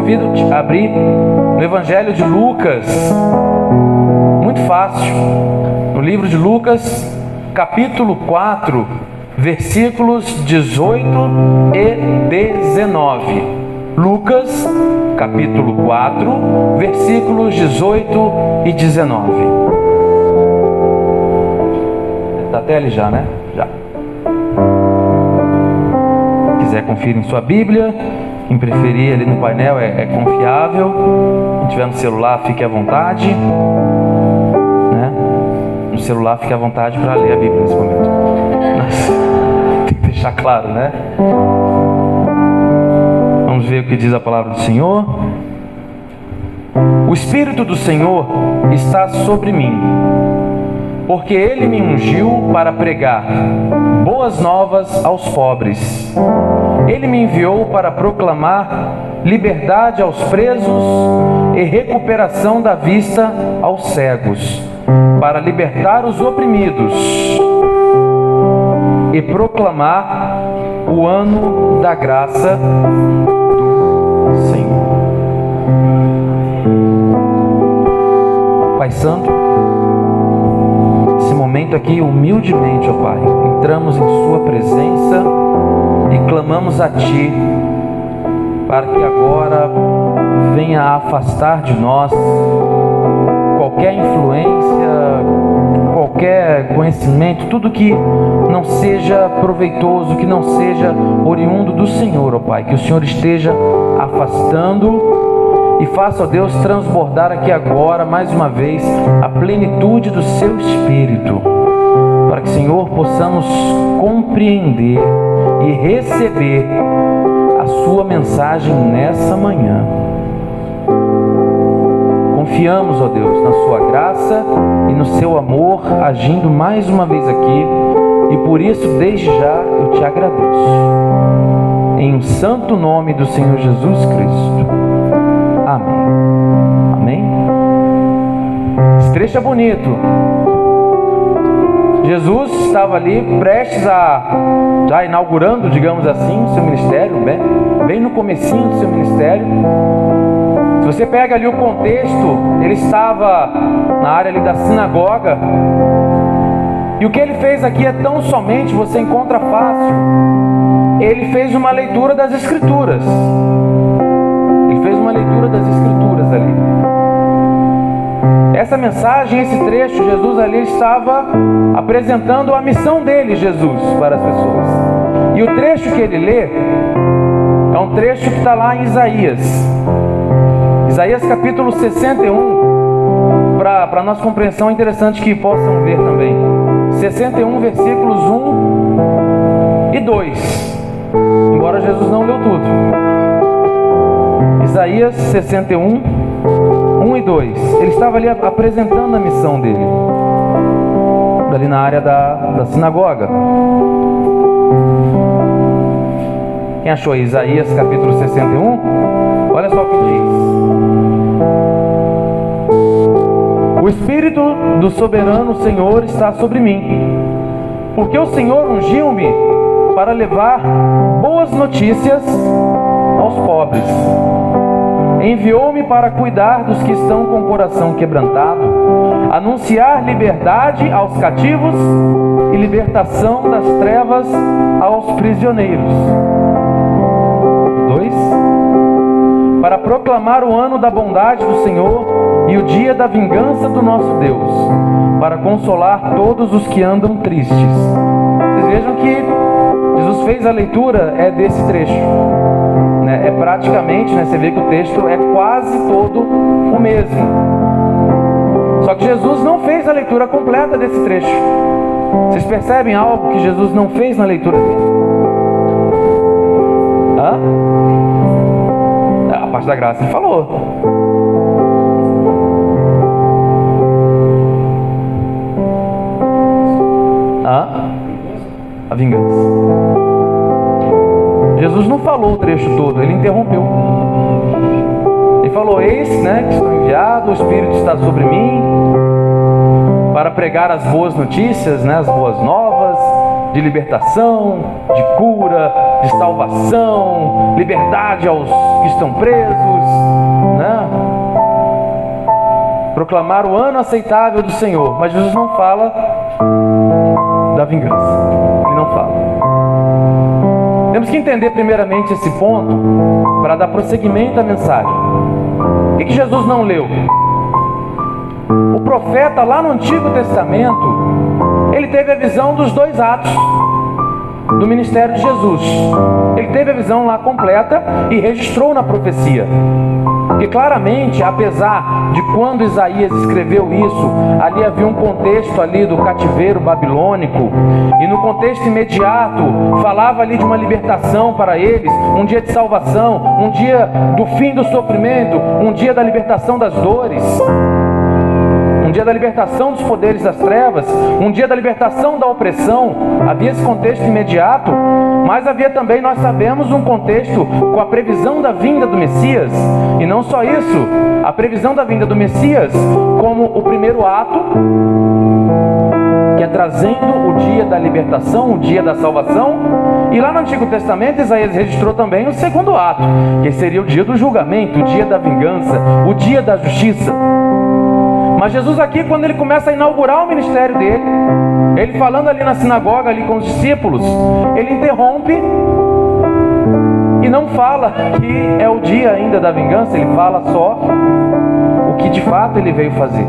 convido a abrir no Evangelho de Lucas, muito fácil, no livro de Lucas, capítulo 4, versículos 18 e 19. Lucas, capítulo 4, versículos 18 e 19. Está até ali já, né? Já. Se quiser conferir em sua Bíblia, quem preferir ali no painel é confiável. Quem tiver no celular, fique à vontade, né? No celular, fique à vontade para ler a Bíblia nesse momento. Mas tem que deixar claro, né? Vamos ver o que diz a palavra do Senhor. O Espírito do Senhor está sobre mim, porque Ele me ungiu para pregar boas novas aos pobres. Ele me enviou para proclamar liberdade aos presos e recuperação da vista aos cegos, para libertar os oprimidos e proclamar o ano da graça do Senhor. Pai Santo, nesse momento aqui, humildemente, ó Pai, entramos em Sua presença e clamamos a Ti, para que agora venha a afastar de nós qualquer influência, qualquer conhecimento, tudo que não seja proveitoso, que não seja oriundo do Senhor, ó Pai, que o Senhor esteja afastando e faça, ó Deus, transbordar aqui agora, mais uma vez, a plenitude do Seu Espírito, para que, Senhor, possamos compreender e receber a Sua mensagem nessa manhã. Confiamos, ó Deus, na Sua graça e no Seu amor, agindo mais uma vez aqui, e por isso, desde já, eu Te agradeço. Em um santo nome do Senhor Jesus Cristo. Amém. Amém? Esse trecho é bonito. Jesus estava ali prestes a, já inaugurando, digamos assim, o seu ministério, bem no comecinho do seu ministério. Se você pega ali o contexto, ele estava na área ali da sinagoga, e o que ele fez aqui é tão somente, você encontra fácil, ele fez uma leitura das Escrituras. Ele fez uma leitura das Escrituras ali. Essa mensagem, esse trecho, Jesus ali estava apresentando a missão dele, Jesus, para as pessoas. E o trecho que ele lê é um trecho que está lá em Isaías. Isaías capítulo 61, para nossa compreensão é interessante que possam ver também. 61 versículos 1 e 2. Embora Jesus não leu tudo. Isaías 61, 1 e 2. Ele estava ali apresentando a missão dele, ali na área da sinagoga. Quem achou aí? Isaías capítulo 61? Olha só o que diz. O Espírito do soberano Senhor está sobre mim, porque o Senhor ungiu-me para levar boas notícias aos pobres. Enviou-me para cuidar dos que estão com o coração quebrantado, anunciar liberdade aos cativos e libertação das trevas aos prisioneiros. 2. Para proclamar o ano da bondade do Senhor e o dia da vingança do nosso Deus, para consolar todos os que andam tristes. Vocês vejam que Jesus fez a leitura desse trecho, né? É praticamente, né, você vê que o texto é quase todo o mesmo. Só que Jesus não fez a leitura completa desse trecho. Vocês percebem algo que Jesus não fez na leitura dele? A parte da graça ele falou. A vingança. Jesus não falou o trecho todo, ele interrompeu. Ele falou: eis, né, que estou enviado, o Espírito está sobre mim para pregar as boas notícias, né, as boas novas, de libertação, de cura, de salvação, liberdade aos que estão presos, né? Proclamar o ano aceitável do Senhor. Mas Jesus não fala da vingança. Ele não fala. Temos que entender primeiramente esse ponto para dar prosseguimento à mensagem. O que Jesus não leu? O profeta lá no Antigo Testamento, ele teve a visão dos 2 atos do ministério de Jesus. Ele teve a visão lá completa e registrou na profecia. Porque claramente, apesar de quando Isaías escreveu isso, ali havia um contexto ali do cativeiro babilônico, e no contexto imediato falava ali de uma libertação para eles, um dia de salvação, um dia do fim do sofrimento, um dia da libertação das dores, um dia da libertação dos poderes das trevas, um dia da libertação da opressão. Havia esse contexto imediato, mas havia também, nós sabemos, um contexto com a previsão da vinda do Messias. E não só isso, a previsão da vinda do Messias como o primeiro ato, que é trazendo o dia da libertação, o dia da salvação. E lá no Antigo Testamento, Isaías registrou também o segundo ato, que seria o dia do julgamento, o dia da vingança, o dia da justiça. Mas Jesus aqui, quando ele começa a inaugurar o ministério dele, ele falando ali na sinagoga, ali com os discípulos, ele interrompe e não fala que é o dia ainda da vingança, ele fala só o que de fato ele veio fazer.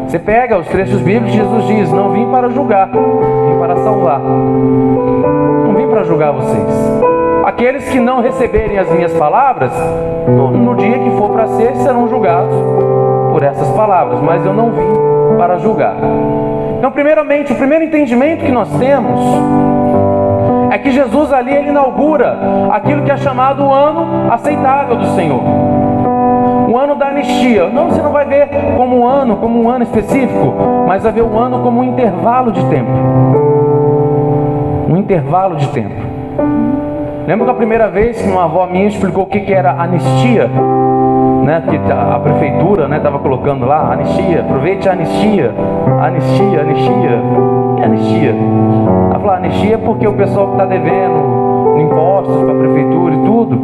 Você pega os trechos bíblicos, Jesus diz: não vim para julgar, vim para salvar. Não vim para julgar vocês. Aqueles que não receberem as minhas palavras, no dia que for para ser, serão julgados por essas palavras, mas eu não vim para julgar. Então, primeiramente, o primeiro entendimento que nós temos é que Jesus ali, ele inaugura aquilo que é chamado o ano aceitável do Senhor, o ano da anistia. Não, você não vai ver como um ano específico, mas vai ver o ano como um intervalo de tempo. Um intervalo de tempo. Lembro que a primeira vez que uma avó minha explicou o que era anistia, né? Que a prefeitura, né, estava colocando lá, anistia, aproveite a anistia, anistia, anistia. E anistia? Ela falou: anistia porque o pessoal que está devendo impostos para a prefeitura e tudo,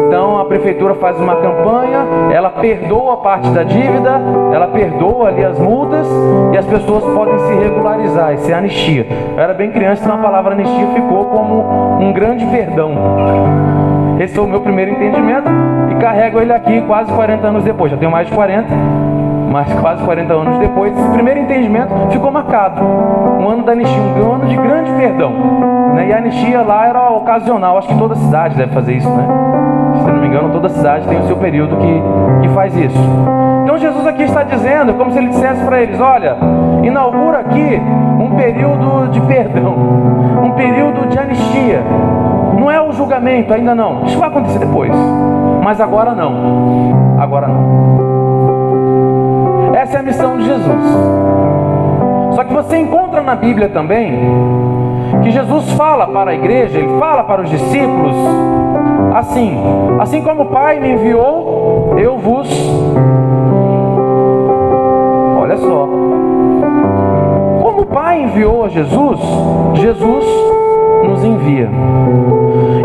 então a prefeitura faz uma campanha, ela perdoa parte da dívida, ela perdoa ali as multas e as pessoas podem se regularizar. Isso é anistia. Eu era bem criança, então a palavra anistia ficou como um grande perdão. Esse foi o meu primeiro entendimento e carrego ele aqui quase 40 anos depois. Já tenho mais de 40, mas quase 40 anos depois, esse primeiro entendimento ficou marcado. Um ano da anistia, um ano de grande perdão, né? E a anistia lá era ocasional. Acho que toda cidade deve fazer isso, né? Se não me engano, toda cidade tem o seu período que faz isso. Então Jesus aqui está dizendo, como se ele dissesse para eles: olha, inaugura aqui um período de perdão, um período de anistia. Não é o julgamento, ainda não. Isso vai acontecer depois. Mas agora não. Agora não. Essa é a missão de Jesus. Só que você encontra na Bíblia também que Jesus fala para a igreja, ele fala para os discípulos assim como o Pai me enviou, eu vos... Olha só. Como o Pai enviou a Jesus, Jesus nos envia.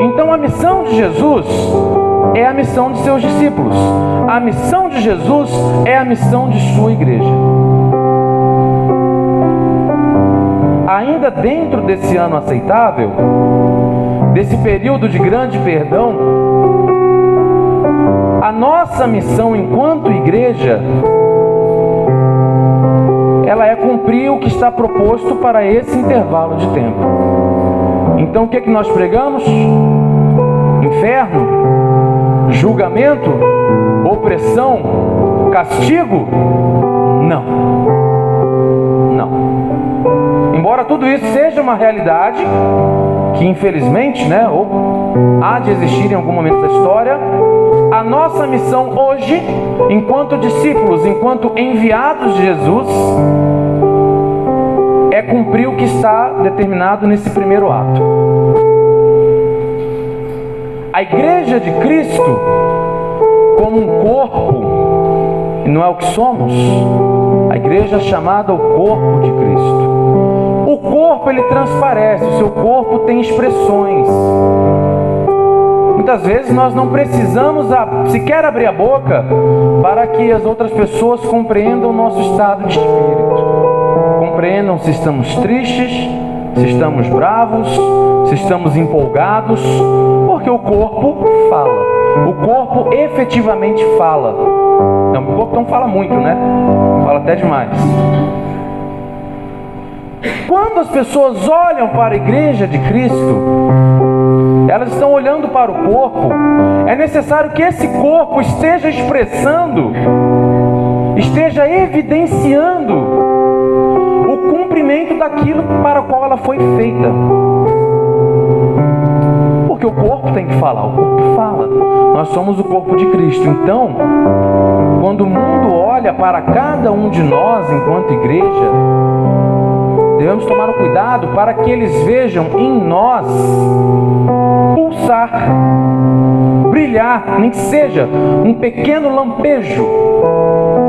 Então a missão de Jesus é a missão de seus discípulos. A missão de Jesus é a missão de sua igreja. Ainda dentro desse ano aceitável, desse período de grande perdão, a nossa missão enquanto igreja, ela é cumprir o que está proposto para esse intervalo de tempo. Então o que é que nós pregamos? Inferno? Julgamento? Opressão? Castigo? Não. Não. Embora tudo isso seja uma realidade que infelizmente, né, há de existir em algum momento da história, a nossa missão hoje, enquanto discípulos, enquanto enviados de Jesus, é cumprir o que está determinado nesse primeiro ato. A igreja de Cristo, como um corpo, e não é o que somos, a igreja é chamada o corpo de Cristo. O O corpo, ele transparece, o seu corpo tem expressões. Muitas vezes nós não precisamos sequer abrir a boca para que as outras pessoas compreendam o nosso estado de espírito. Compreendam se estamos tristes, se estamos bravos, se estamos empolgados, porque o corpo fala. O corpo efetivamente fala. Não, o corpo não fala muito, né? Fala até demais. Quando as pessoas olham para a igreja de Cristo, elas estão olhando para o corpo. É necessário que esse corpo esteja expressando, esteja evidenciando o cumprimento daquilo para o qual ela foi feita. Porque o corpo tem que falar, o corpo fala. Nós somos o corpo de Cristo. Então, quando o mundo olha para cada um de nós enquanto igreja, devemos tomar o cuidado para que eles vejam em nós pulsar, brilhar, nem que seja um pequeno lampejo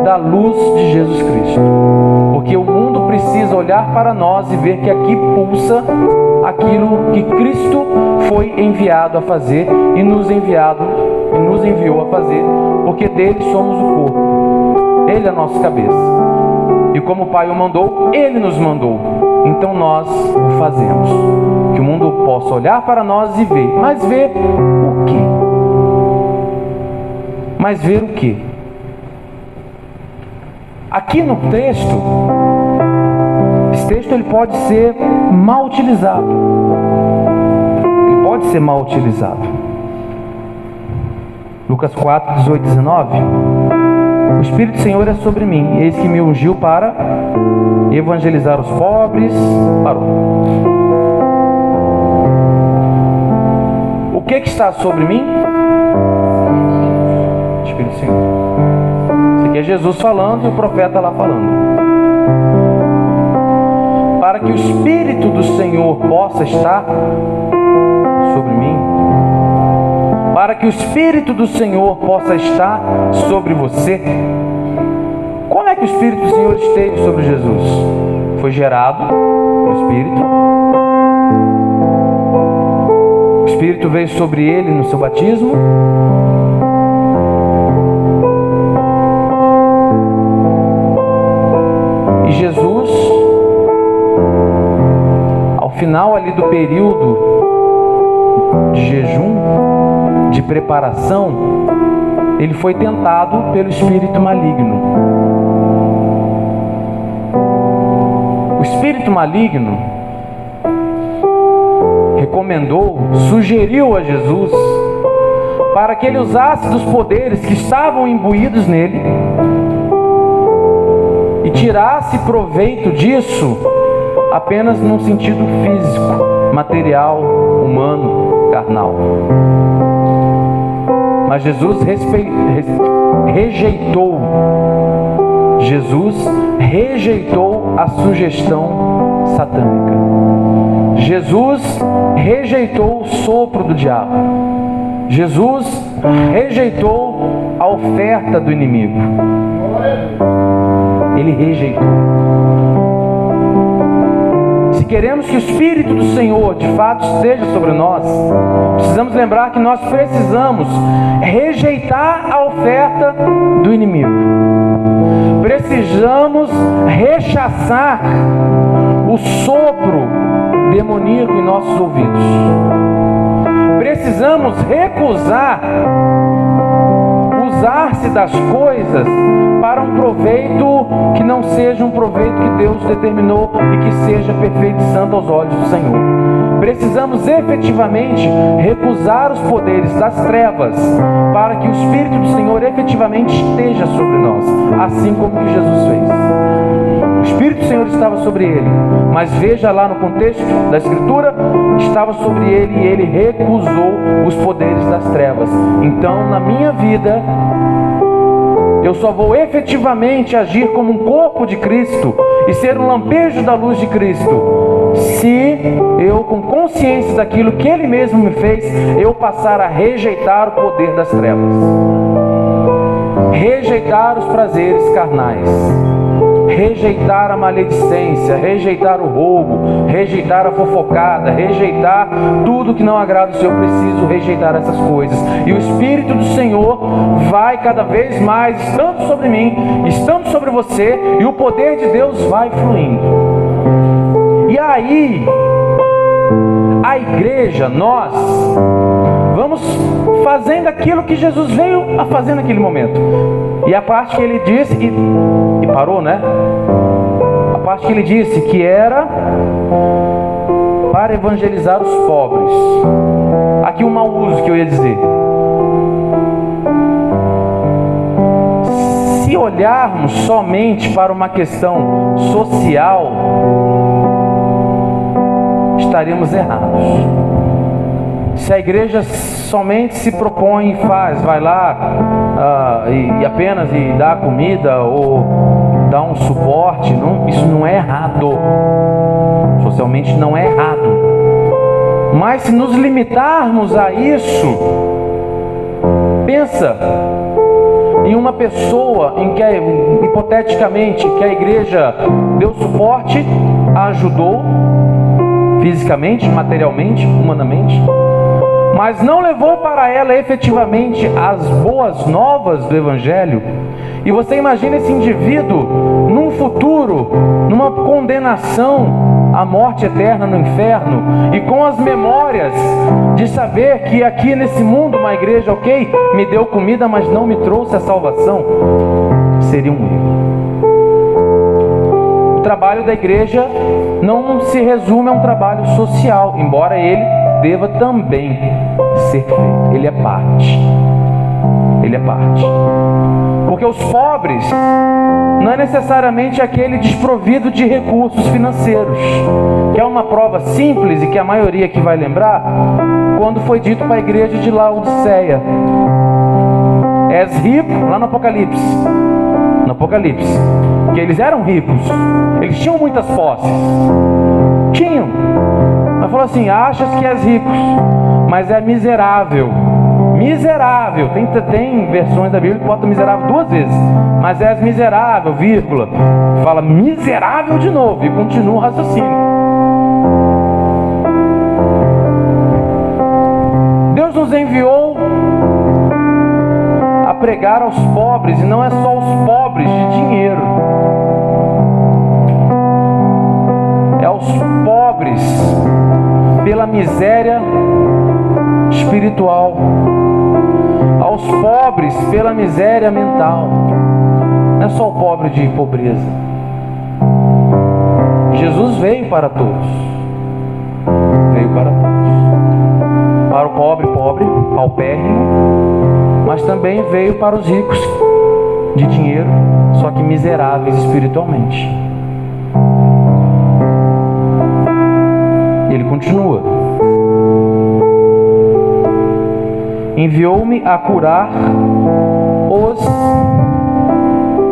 da luz de Jesus Cristo. Porque o mundo precisa olhar para nós e ver que aqui pulsa aquilo que Cristo foi enviado a fazer e nos enviou a fazer, porque dele somos o corpo. Ele é a nossa cabeça. E como o Pai o mandou, Ele nos mandou. Então nós o fazemos. Que o mundo possa olhar para nós e ver. Mas ver o quê? Mas ver o quê? Aqui no texto, esse texto ele pode ser mal utilizado. Ele pode ser mal utilizado. Lucas 4, 18, 19. O Espírito do Senhor é sobre mim, eis que me ungiu para evangelizar os pobres. Parou. O que está sobre mim? O Espírito do Senhor. Isso aqui é Jesus falando e o profeta lá falando. Para que o Espírito do Senhor possa estar sobre mim, para que o Espírito do Senhor possa estar sobre você. Como é que o Espírito do Senhor esteve sobre Jesus? Foi gerado o Espírito. O Espírito veio sobre ele no seu batismo. E Jesus, ao final ali do período de jejum, de preparação, ele foi tentado pelo espírito maligno. O espírito maligno recomendou, sugeriu a Jesus para que ele usasse dos poderes que estavam imbuídos nele e tirasse proveito disso apenas num sentido físico, material, humano, carnal. Mas Jesus rejeitou. Jesus rejeitou a sugestão satânica. Jesus rejeitou o sopro do diabo. Jesus rejeitou a oferta do inimigo. Ele rejeitou. Se queremos que o Espírito do Senhor de fato esteja sobre nós, precisamos lembrar que nós precisamos rejeitar a oferta do inimigo. Precisamos rechaçar o sopro demoníaco em nossos ouvidos. Precisamos recusar usar-se das coisas para um proveito que não seja um proveito que Deus determinou e que seja perfeito e santo aos olhos do Senhor. Precisamos efetivamente recusar os poderes das trevas para que o Espírito do Senhor efetivamente esteja sobre nós, assim como que Jesus fez. O Espírito do Senhor estava sobre ele, mas veja lá no contexto da Escritura, estava sobre ele e ele recusou os poderes das trevas. Então, na minha vida, eu só vou efetivamente agir como um corpo de Cristo e ser um lampejo da luz de Cristo se eu, com consciência daquilo que Ele mesmo me fez, eu passar a rejeitar o poder das trevas, rejeitar os prazeres carnais, rejeitar a maledicência, rejeitar o roubo, rejeitar a fofocada, rejeitar tudo que não agrada o Senhor. Eu preciso rejeitar essas coisas. E o Espírito do Senhor vai cada vez mais estando sobre mim, estando sobre você, e o poder de Deus vai fluindo. E aí, a igreja, nós vamos fazendo aquilo que Jesus veio a fazer naquele momento. E a parte que ele disse, e parou, né? A parte que ele disse que era para evangelizar os pobres. Aqui um mau uso que eu ia dizer. Se olharmos somente para uma questão social, estaríamos errados. Se a igreja somente se propõe e faz, vai lá e apenas dá comida ou dá um suporte, isso não é errado. Socialmente não é errado. Mas se nos limitarmos a isso, pensa em uma pessoa em que, hipoteticamente, que a igreja deu suporte, a ajudou fisicamente, materialmente, humanamente, mas não levou para ela efetivamente as boas novas do Evangelho. E você imagina esse indivíduo num futuro, numa condenação à morte eterna no inferno, e com as memórias de saber que aqui nesse mundo uma igreja, ok, me deu comida, mas não me trouxe a salvação. Seria um erro. O trabalho da igreja não se resume a um trabalho social, embora ele deva também ser feito. Ele é parte. Ele é parte. Porque os pobres não é necessariamente aquele desprovido de recursos financeiros, que é uma prova simples e que a maioria aqui vai lembrar, quando foi dito para a igreja de Laodiceia: és rico, lá no Apocalipse, que eles eram ricos, eles tinham muitas posses, mas falou assim: achas que és rico, mas é miserável. Tem versões da Bíblia que botam miserável 2 vezes, mas és miserável, vírgula, fala miserável de novo e continua o raciocínio. Deus nos enviou a pregar aos pobres, e não é só os pobres de dinheiro, é aos pobres pela miséria espiritual, aos pobres pela miséria mental. Não é só o pobre de pobreza. Jesus veio para todos. Para o pobre, paupérrimo, mas também veio para os ricos de dinheiro, só que miseráveis espiritualmente. Ele continua: enviou-me a curar os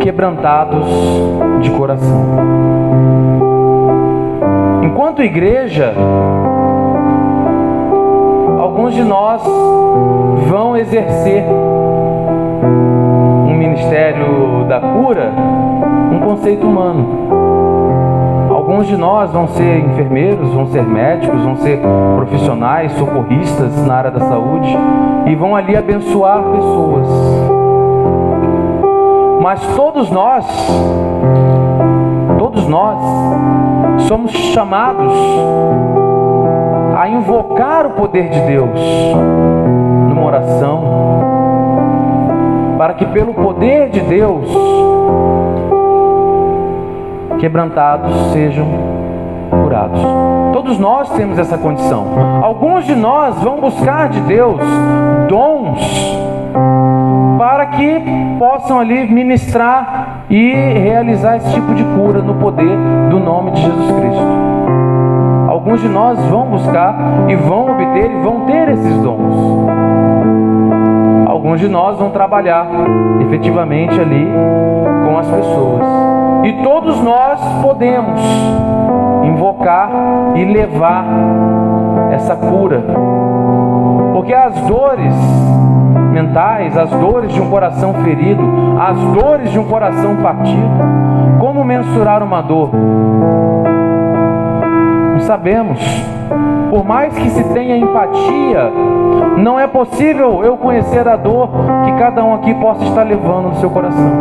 quebrantados de coração. Enquanto igreja, alguns de nós vão exercer um ministério da cura, um conceito humano. Alguns de nós vão ser enfermeiros, vão ser médicos, vão ser profissionais, socorristas na área da saúde, e vão ali abençoar pessoas. Mas todos nós somos chamados a invocar o poder de Deus numa oração, para que pelo poder de Deus quebrantados sejam curados. Todos nós temos essa condição. Alguns de nós vão buscar de Deus dons para que possam ali ministrar e realizar esse tipo de cura no poder do nome de Jesus Cristo. Alguns de nós vão buscar e vão obter e vão ter esses dons. Alguns de nós vão trabalhar efetivamente ali com as pessoas. E todos nós podemos invocar e levar essa cura. Porque as dores mentais, as dores de um coração ferido, as dores de um coração partido, como como mensurar uma dor? Não sabemos. Por mais que se tenha empatia, não é possível eu conhecer a dor que cada um aqui possa estar levando no seu coração.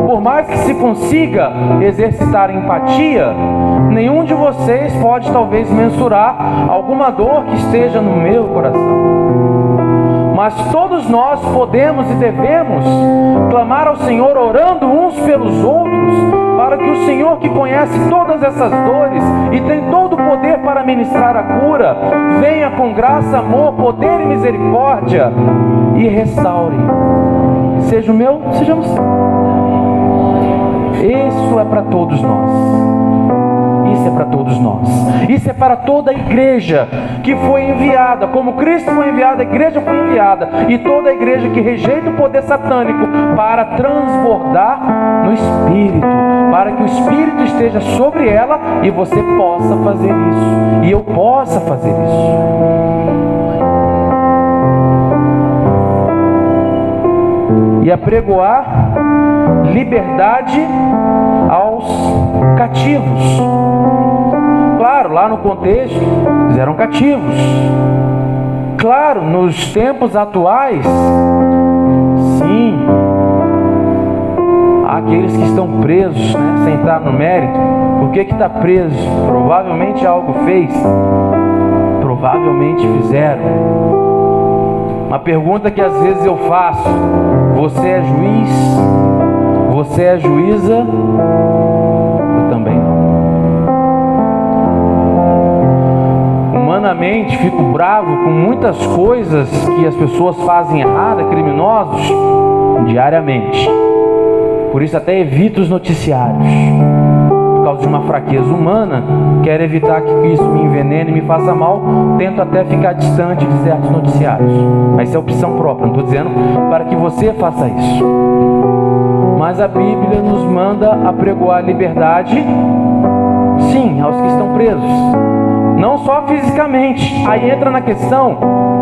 Por mais que se consiga exercitar empatia, nenhum de vocês pode talvez mensurar alguma dor que esteja no meu coração. Mas todos nós podemos e devemos clamar ao Senhor, orando uns pelos outros, para que o Senhor, que conhece todas essas dores e tem todo o poder para ministrar a cura, venha com graça, amor, poder e misericórdia e restaure. Seja o meu, sejamos. Isso é para todos nós. Isso é para todos nós. Isso é para toda a igreja que foi enviada. Como Cristo foi enviado, a igreja foi enviada. E toda a igreja que rejeita o poder satânico para transbordar no Espírito. Para que o Espírito esteja sobre ela e você possa fazer isso. E eu possa fazer isso. E apregoar liberdade aos cativos. Claro, lá no contexto, eles eram cativos. Claro, nos tempos atuais, sim, há aqueles que estão presos, né, sem entrar no mérito. Por que está preso? Provavelmente algo fez. Provavelmente fizeram. Uma pergunta que às vezes eu faço: você é juiz? Você é juíza? Eu também não. Humanamente fico bravo com muitas coisas que as pessoas fazem errada, criminosos, diariamente. Por isso até evito os noticiários. Por causa de uma fraqueza humana, quero evitar que isso me envenene e me faça mal. Tento até ficar distante de certos noticiários. Mas isso é opção própria, não estou dizendo para que você faça isso. Mas a Bíblia nos manda apregoar liberdade, sim, aos que estão presos. Não só fisicamente. Aí entra na questão,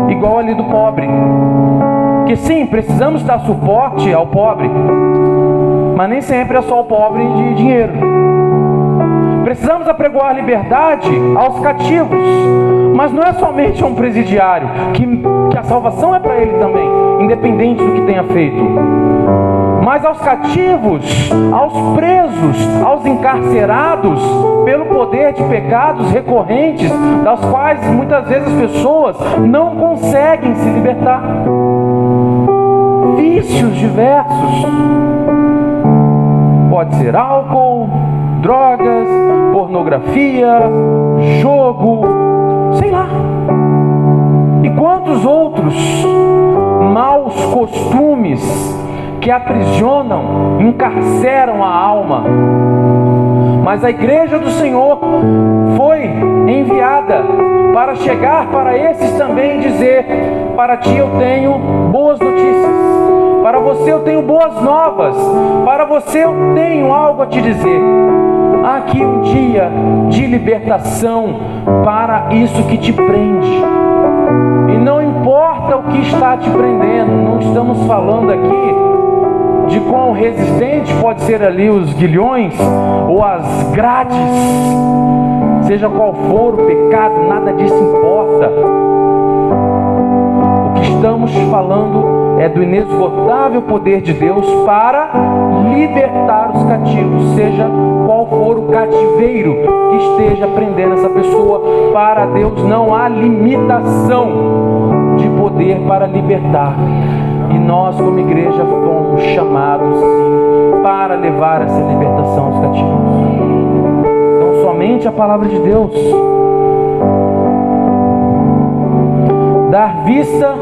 igual ali do pobre. Que sim, precisamos dar suporte ao pobre. Mas nem sempre é só o pobre de dinheiro. Precisamos apregoar liberdade aos cativos. Mas não é somente a um presidiário, que a salvação é para ele também, independente do que tenha feito. Mas aos cativos, aos presos, aos encarcerados pelo poder de pecados recorrentes, das quais muitas vezes as pessoas não conseguem se libertar. Vícios diversos. Pode ser álcool, drogas, pornografia, jogo, sei lá. E quantos outros maus costumes que aprisionam, encarceram a alma. Mas a igreja do Senhor foi enviada para chegar para esses também e dizer: para ti eu tenho boas notícias, para você eu tenho boas novas, para você eu tenho algo a te dizer. Há aqui um dia de libertação para isso que te prende. E não importa o que está te prendendo, não estamos falando aqui de quão resistente pode ser ali os grilhões ou as grades, seja qual for o pecado, nada disso importa. O que estamos falando é do inesgotável poder de Deus para libertar os cativos, seja qual for o cativeiro que esteja prendendo essa pessoa. Para Deus não há limitação de poder para libertar. E nós, como igreja, fomos chamados, sim, para levar essa libertação aos cativos. Então, somente a palavra de Deus. Dar vista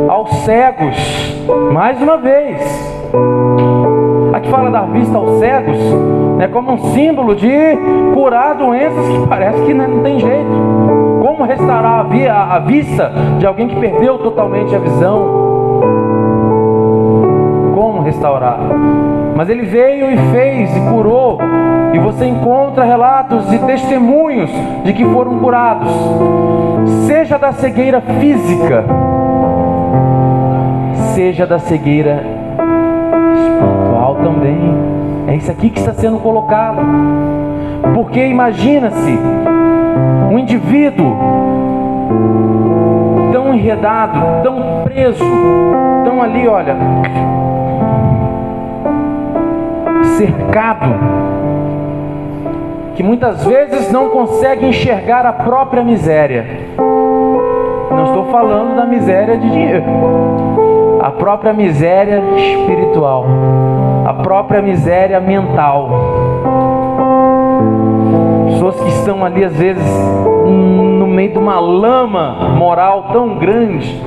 aos cegos. Mais uma vez. Aqui fala dar vista aos cegos, né, como um símbolo de curar doenças que parece que não tem jeito. Como restaurar a vista de alguém que perdeu totalmente a visão? Restaurar. Mas ele veio e fez e curou, e você encontra relatos e testemunhos de que foram curados, seja da cegueira física, seja da cegueira espiritual também. É isso aqui que está sendo colocado. Porque imagina-se um indivíduo tão enredado, tão preso, tão ali, olha, cercado, que muitas vezes não consegue enxergar a própria miséria. Não estou falando da miséria de dinheiro, a própria miséria espiritual, a própria miséria mental. Pessoas que estão ali às vezes no meio de uma lama moral tão grande,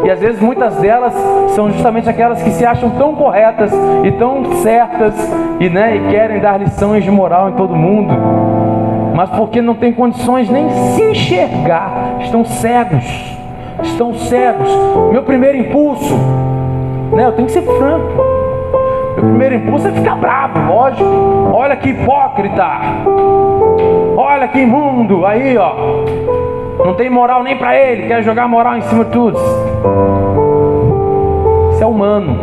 e às vezes muitas delas são justamente aquelas que se acham tão corretas e tão certas e querem dar lições de moral em todo mundo, mas porque não tem condições nem se enxergar, estão cegos. Meu primeiro impulso, eu tenho que ser franco, meu primeiro impulso é ficar bravo, lógico. Olha que hipócrita, olha que imundo, aí ó, não tem moral nem para ele, quer jogar moral em cima de tudo. Isso é humano,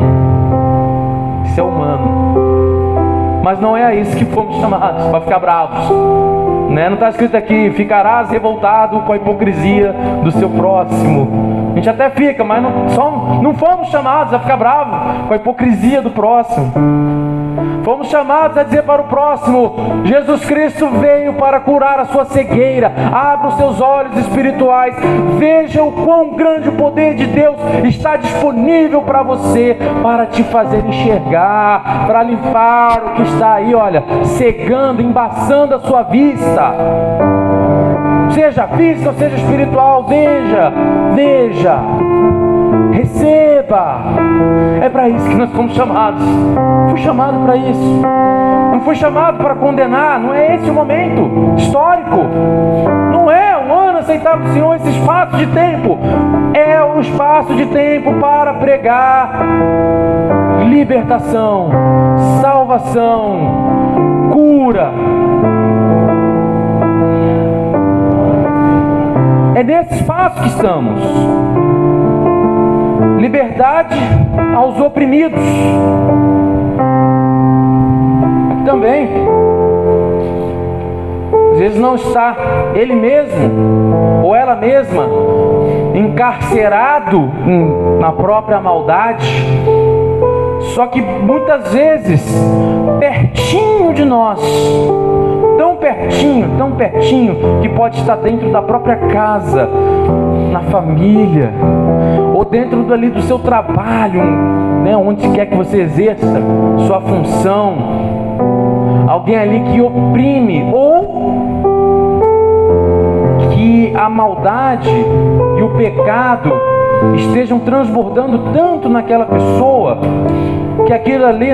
mas não é a isso que fomos chamados, para ficar bravos. Não está escrito aqui: ficarás revoltado com a hipocrisia do seu próximo. A gente até fica, mas não fomos chamados a ficar bravo com a hipocrisia do próximo. Fomos chamados a dizer para o próximo: Jesus Cristo veio para curar a sua cegueira. Abra os seus olhos espirituais, veja o quão grande o poder de Deus está disponível para você, para te fazer enxergar, para limpar o que está aí, olha, cegando, embaçando a sua vista. Seja física ou seja espiritual, veja, receba. É para isso que nós fomos chamados. Fui chamado para isso. Não fui chamado para condenar. Não é esse o momento histórico. Não é o ano aceitável do Senhor, esse espaço de tempo. É o espaço de tempo para pregar libertação, salvação, cura. É nesse espaço que estamos. Liberdade aos oprimidos. Aqui também. Às vezes não está ele mesmo ou ela mesma encarcerado na própria maldade. Só que muitas vezes pertinho de nós, tão pertinho, que pode estar dentro da própria casa, na família, ou dentro dali do seu trabalho, onde quer que você exerça sua função. Alguém ali que oprime, ou que a maldade e o pecado estejam transbordando tanto naquela pessoa, que aquilo ali,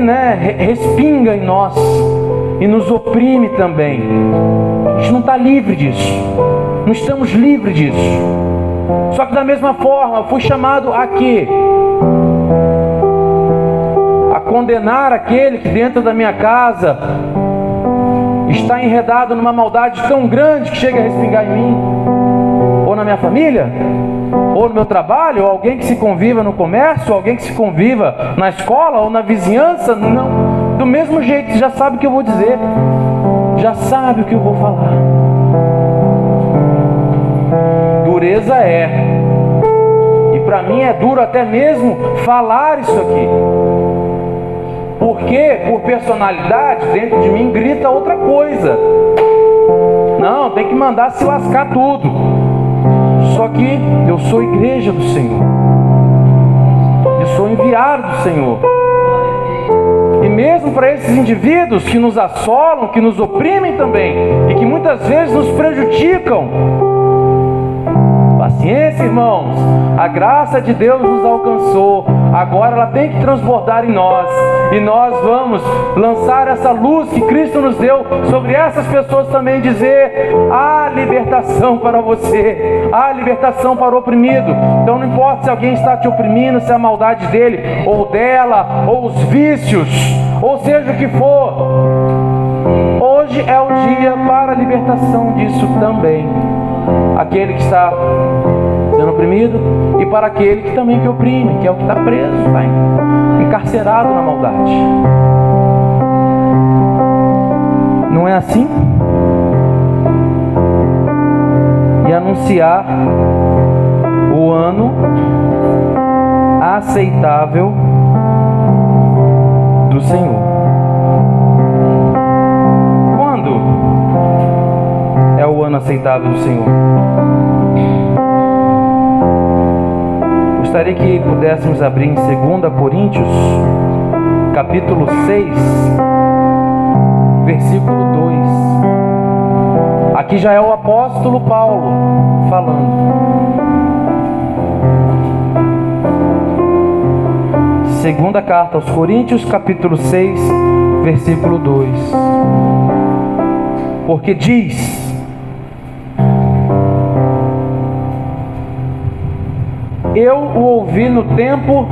respinga em nós e nos oprime também. A gente não está livre disso, não estamos livres disso. Só que da mesma forma, eu fui chamado a quê? A condenar aquele que dentro da minha casa está enredado numa maldade tão grande que chega a respingar em mim, ou na minha família, ou no meu trabalho, ou alguém que se conviva no comércio, ou alguém que se conviva na escola, ou na vizinhança. Não. Do mesmo jeito, já sabe o que eu vou dizer, já sabe o que eu vou falar. Dureza é, e para mim é duro até mesmo falar isso aqui, porque por personalidade dentro de mim grita outra coisa. Não, tem que mandar se lascar tudo. Só que eu sou igreja do Senhor, eu sou enviado do Senhor. E mesmo para esses indivíduos que nos assolam, que nos oprimem também, e que muitas vezes nos prejudicam, paciência, irmãos, a graça de Deus nos alcançou, agora ela tem que transbordar em nós, e nós vamos lançar essa luz que Cristo nos deu sobre essas pessoas também, dizer: há libertação para você, há libertação para o oprimido. Então não importa se alguém está te oprimindo, se é a maldade dele, ou dela, ou os vícios, ou seja o que for, hoje é o dia para a libertação disso também. Aquele que está sendo oprimido, e para aquele que também que oprime, que é o que está preso, está encarcerado na maldade. Não é assim? E anunciar o ano aceitável do Senhor. Quando é o ano aceitável do Senhor? Gostaria que pudéssemos abrir em 2 Coríntios, capítulo 6, versículo 2. Aqui já é o apóstolo Paulo falando. 2ª carta aos Coríntios, capítulo 6, versículo 2. Porque diz: eu o ouvi no tempo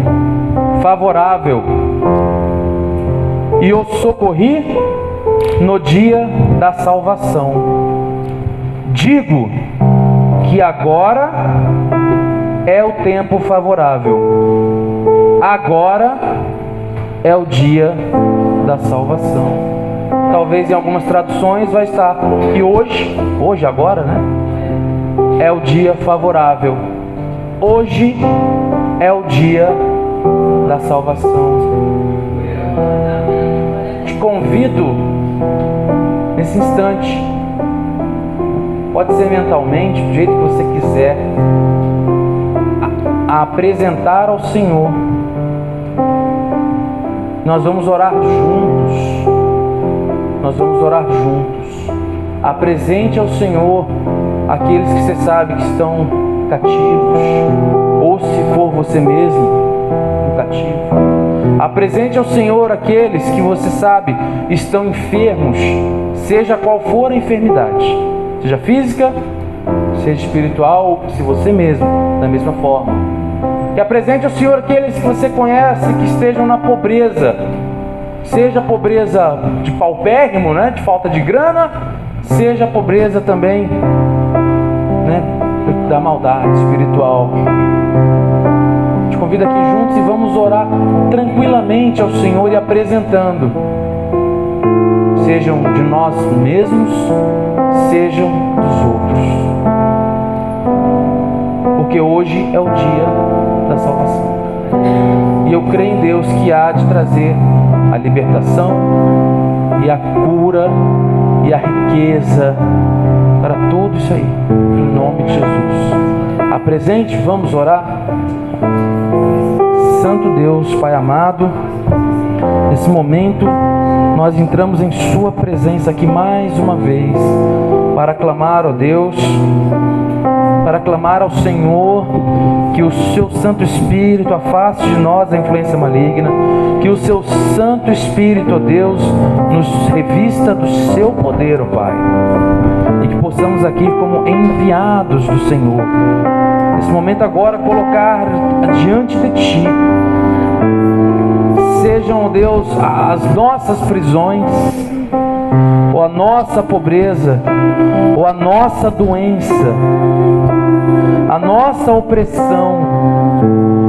favorável e o socorri no dia da salvação. Digo que agora é o tempo favorável, agora é o dia da salvação. Talvez em algumas traduções vai estar que hoje agora, né? É o dia favorável. Hoje é o dia da salvação. Te convido nesse instante, pode ser mentalmente, do jeito que você quiser, a apresentar ao Senhor. Nós vamos orar juntos. Nós vamos orar juntos. Apresente ao Senhor aqueles que você sabe que estão cativos, ou se for você mesmo um cativo. Apresente ao Senhor aqueles que você sabe estão enfermos, seja qual for a enfermidade, seja física, seja espiritual, ou se você mesmo, da mesma forma. Que apresente ao Senhor aqueles que você conhece que estejam na pobreza, seja pobreza de paupérrimo, né, de falta de grana, seja pobreza também, né, da maldade espiritual. Te convido aqui juntos e vamos orar tranquilamente ao Senhor e apresentando, sejam de nós mesmos, sejam dos outros, porque hoje é o dia da salvação. E eu creio em Deus que há de trazer a libertação e a cura e a riqueza para tudo isso aí, em nome de Jesus. Apresente, vamos orar. Santo Deus, Pai amado, nesse momento nós entramos em Sua presença aqui mais uma vez para clamar, ó Deus, para clamar ao Senhor que o Seu Santo Espírito afaste de nós a influência maligna, que o Seu Santo Espírito, ó Deus, nos revista do Seu poder, ó Pai, e que possamos aqui como enviados do Senhor, nesse momento agora, colocar diante de Ti, sejam, ó Deus, as nossas prisões, ou a nossa pobreza, ou a nossa doença, a nossa opressão,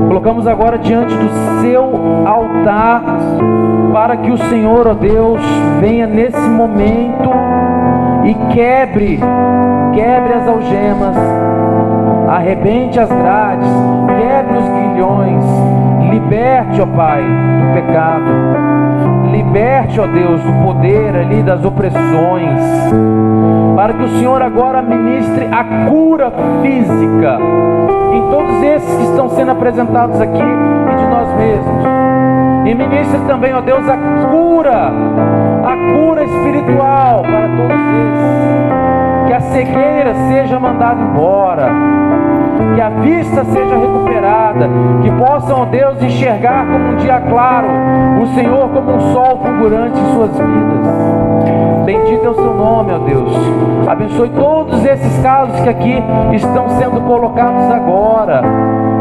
colocamos agora diante do Seu altar, para que o Senhor, ó Deus, venha nesse momento e quebre as algemas, arrebente as grades, quebre os grilhões, liberte, ó Pai, do pecado, liberte, ó Deus, do poder ali das opressões, para que o Senhor agora ministre a cura física em todos esses que estão sendo apresentados aqui e de nós mesmos, e ministre também, ó Deus, a cura espiritual para todos esses, que a cegueira seja mandada embora, que a vista seja recuperada, que possam, ó Deus, enxergar como um dia claro o Senhor como um sol fulgurante em suas vidas. Bendito é o Seu nome, ó Deus. Abençoe todos esses casos que aqui estão sendo colocados agora,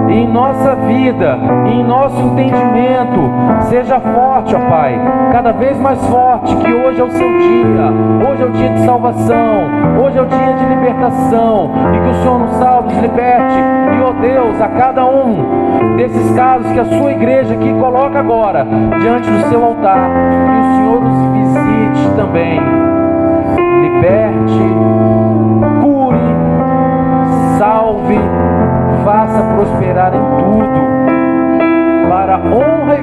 e em nossa vida, e em nosso entendimento, seja forte, ó Pai, cada vez mais forte, que hoje é o Seu dia, hoje é o dia de salvação, hoje é o dia de libertação, e que o Senhor nos salve, nos liberte, e ó Deus, a cada um desses casos que a Sua igreja aqui coloca agora, diante do Seu altar, que o Senhor nos visite também, liberte, cure, salve, faça prosperar em tudo, para a honra e